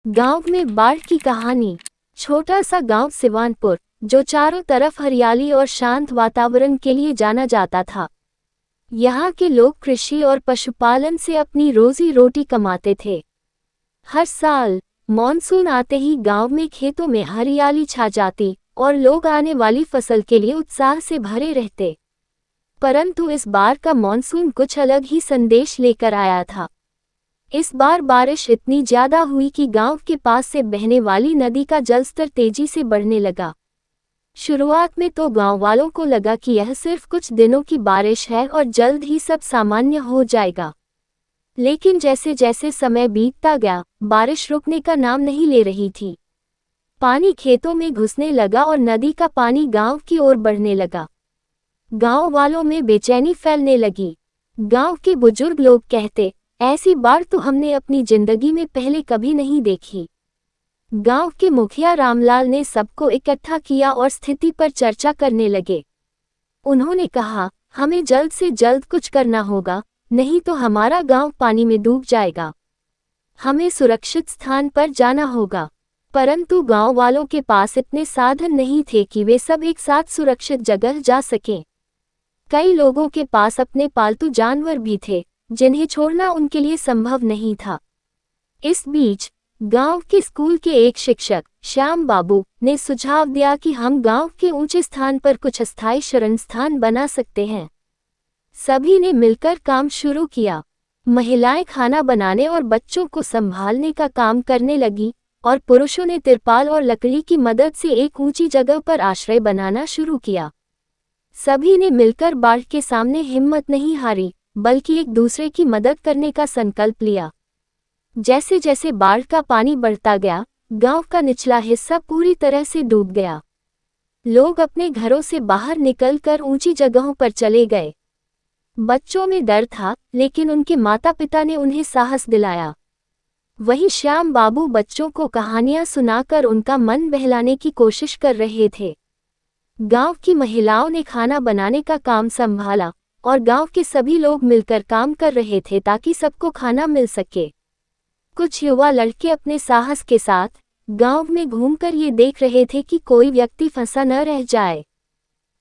गांव में बाढ़ की कहानी। छोटा सा गांव सिवानपुर, जो चारों तरफ हरियाली और शांत वातावरण के लिए जाना जाता था। यहाँ के लोग कृषि और पशुपालन से अपनी रोजी रोटी कमाते थे। हर साल मॉनसून आते ही गांव में खेतों में हरियाली छा जाती और लोग आने वाली फसल के लिए उत्साह से भरे रहते। परंतु इस बार का मॉनसून कुछ अलग ही संदेश लेकर आया था। इस बार बारिश इतनी ज्यादा हुई कि गांव के पास से बहने वाली नदी का जलस्तर तेजी से बढ़ने लगा। शुरुआत में तो गांव वालों को लगा कि यह सिर्फ कुछ दिनों की बारिश है और जल्द ही सब सामान्य हो जाएगा। लेकिन जैसे जैसे समय बीतता गया, बारिश रुकने का नाम नहीं ले रही थी। पानी खेतों में घुसने लगा और नदी का पानी गांव की ओर बढ़ने लगा। गांव वालों में बेचैनी फैलने लगी। गांव के बुजुर्ग लोग कहते, ऐसी बाढ़ तो हमने अपनी जिंदगी में पहले कभी नहीं देखी। गांव के मुखिया रामलाल ने सबको इकट्ठा किया और स्थिति पर चर्चा करने लगे। उन्होंने कहा, हमें जल्द से जल्द कुछ करना होगा, नहीं तो हमारा गांव पानी में डूब जाएगा। हमें सुरक्षित स्थान पर जाना होगा। परंतु गांव वालों के पास इतने साधन नहीं थे कि वे सब एक साथ सुरक्षित जगह जा सकें। कई लोगों के पास अपने पालतू जानवर भी थे, जिन्हें छोड़ना उनके लिए संभव नहीं था। इस बीच गांव के स्कूल के एक शिक्षक श्याम बाबू ने सुझाव दिया कि हम गांव के ऊंचे स्थान पर कुछ अस्थायी शरण स्थान बना सकते हैं। सभी ने मिलकर काम शुरू किया। महिलाएं खाना बनाने और बच्चों को संभालने का काम करने लगी और पुरुषों ने तिरपाल और लकड़ी की मदद से एक ऊंची जगह पर आश्रय बनाना शुरू किया। सभी ने मिलकर बाढ़ के सामने हिम्मत नहीं हारी, बल्कि एक दूसरे की मदद करने का संकल्प लिया। जैसे जैसे बाढ़ का पानी बढ़ता गया, गांव का निचला हिस्सा पूरी तरह से डूब गया। लोग अपने घरों से बाहर निकलकर ऊंची जगहों पर चले गए। बच्चों में डर था, लेकिन उनके माता पिता ने उन्हें साहस दिलाया। वहीं श्याम बाबू बच्चों को कहानियां सुनाकर उनका मन बहलाने की कोशिश कर रहे थे। गांव की महिलाओं ने खाना बनाने का काम संभाला और गांव के सभी लोग मिलकर काम कर रहे थे ताकि सबको खाना मिल सके। कुछ युवा लड़के अपने साहस के साथ गांव में घूमकर ये देख रहे थे कि कोई व्यक्ति फंसा न रह जाए।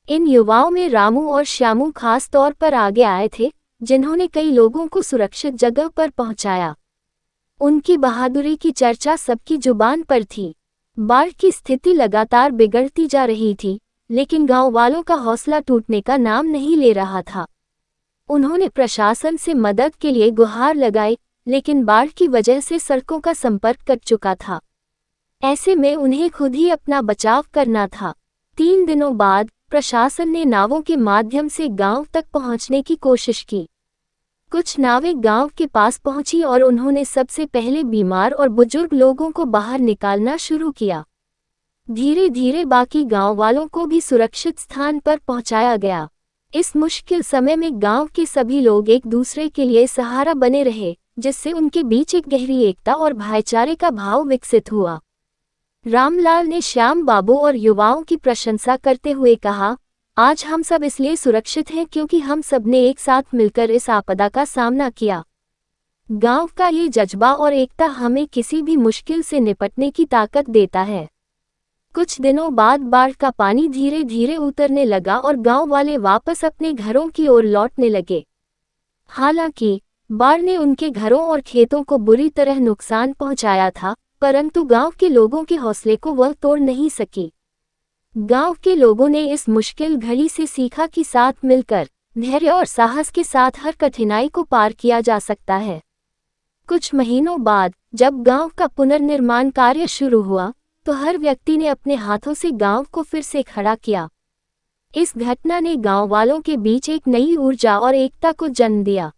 इन युवाओं में रामू और श्यामू खास तौर पर आगे आए थे, जिन्होंने कई लोगों को सुरक्षित जगह पर पहुंचाया। उनकी बहादुरी की चर्चा सबकी जुबान पर थी। बाढ़ की स्थिति लगातार बिगड़ती जा रही थी, लेकिन गांव वालों का हौसला टूटने का नाम नहीं ले रहा था। उन्होंने प्रशासन से मदद के लिए गुहार लगाई, लेकिन बाढ़ की वजह से सड़कों का संपर्क कट चुका था। ऐसे में उन्हें खुद ही अपना बचाव करना था। 3 दिनों बाद प्रशासन ने नावों के माध्यम से गांव तक पहुंचने की कोशिश की। कुछ नावें गांव के पास पहुंची और उन्होंने सबसे पहले बीमार और बुजुर्ग लोगों को बाहर निकालना शुरू किया। धीरे धीरे बाकी गांव वालों को भी सुरक्षित स्थान पर पहुंचाया गया। इस मुश्किल समय में गांव के सभी लोग एक दूसरे के लिए सहारा बने रहे, जिससे उनके बीच एक गहरी एकता और भाईचारे का भाव विकसित हुआ। रामलाल ने श्याम बाबू और युवाओं की प्रशंसा करते हुए कहा, आज हम सब इसलिए सुरक्षित हैं क्योंकि हम सब ने एक साथ मिलकर इस आपदा का सामना किया। गांव का ये जज्बा और एकता हमें किसी भी मुश्किल से निपटने की ताकत देता है। कुछ दिनों बाद बाढ़ का पानी धीरे धीरे उतरने लगा और गांव वाले वापस अपने घरों की ओर लौटने लगे। हालांकि बाढ़ ने उनके घरों और खेतों को बुरी तरह नुकसान पहुंचाया था, परंतु गांव के लोगों के हौसले को वह तोड़ नहीं सकी। गांव के लोगों ने इस मुश्किल घड़ी से सीखा कि साथ मिलकर, धैर्य और साहस के साथ हर कठिनाई को पार किया जा सकता है। कुछ महीनों बाद जब गांव का पुनर्निर्माण कार्य शुरू हुआ, तो हर व्यक्ति ने अपने हाथों से गांव को फिर से खड़ा किया। इस घटना ने गांव वालों के बीच एक नई ऊर्जा और एकता को जन्म दिया।